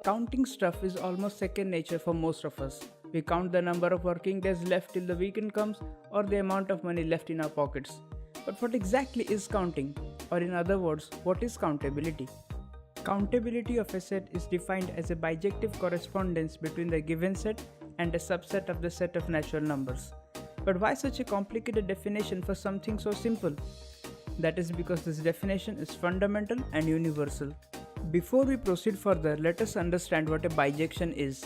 Counting stuff is almost second nature for most of us. We count the number of working days left till the weekend comes or the amount of money left in our pockets. But what exactly is counting? Or in other words, what is countability? Countability of a set is defined as a bijective correspondence between the given set and a subset of the set of natural numbers. But why such a complicated definition for something so simple? That is because this definition is fundamental and universal. Before we proceed further, let us understand what a bijection is.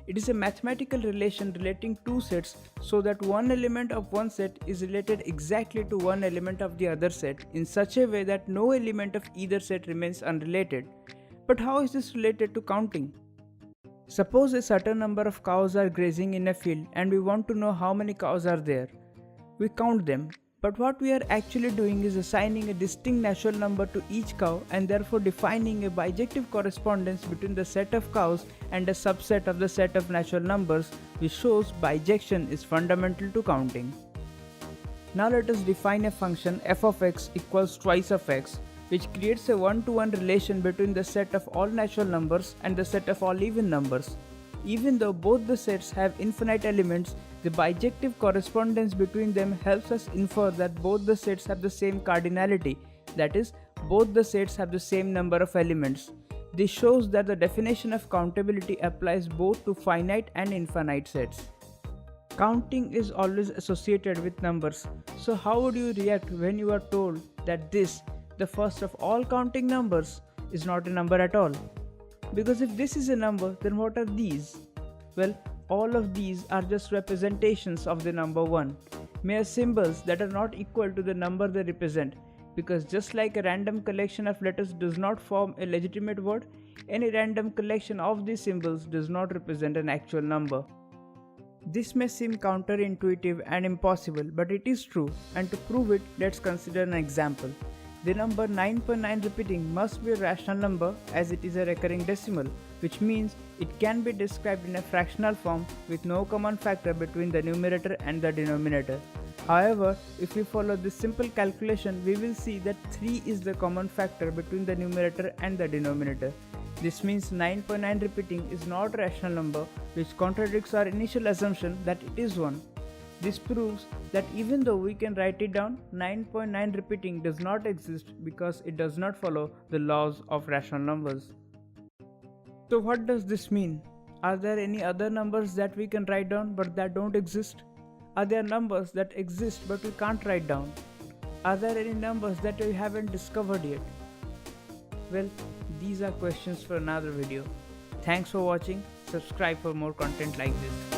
It is a mathematical relation relating two sets so that one element of one set is related exactly to one element of the other set in such a way that no element of either set remains unrelated. But how is this related to counting? Suppose a certain number of cows are grazing in a field and we want to know how many cows are there. We count them. But what we are actually doing is assigning a distinct natural number to each cow and therefore defining a bijective correspondence between the set of cows and a subset of the set of natural numbers, which shows bijection is fundamental to counting. Now let us define a function f of x equals twice of x, which creates a one-to-one relation between the set of all natural numbers and the set of all even numbers. Even though both the sets have infinite elements, the bijective correspondence between them helps us infer that both the sets have the same cardinality, that is, both the sets have the same number of elements. This shows that the definition of countability applies both to finite and infinite sets. Counting is always associated with numbers, so how would you react when you are told that this, the first of all counting numbers, is not a number at all? Because if this is a number, then what are these? Well, all of these are just representations of the number 1, mere symbols that are not equal to the number they represent, because just like a random collection of letters does not form a legitimate word, any random collection of these symbols does not represent an actual number. This may seem counterintuitive and impossible, but it is true, and to prove it, let's consider an example. The number 9.9 repeating must be a rational number as it is a recurring decimal, which means it can be described in a fractional form with no common factor between the numerator and the denominator. However, if we follow this simple calculation, we will see that 3 is the common factor between the numerator and the denominator. This means 9.9 repeating is not a rational number, which contradicts our initial assumption that it is one. This proves that even though we can write it down, 9.9 repeating does not exist because it does not follow the laws of rational numbers. So what does this mean? Are there any other numbers that we can write down but that don't exist? Are there numbers that exist but we can't write down? Are there any numbers that we haven't discovered yet? Well, these are questions for another video. Thanks for watching. Subscribe for more content like this.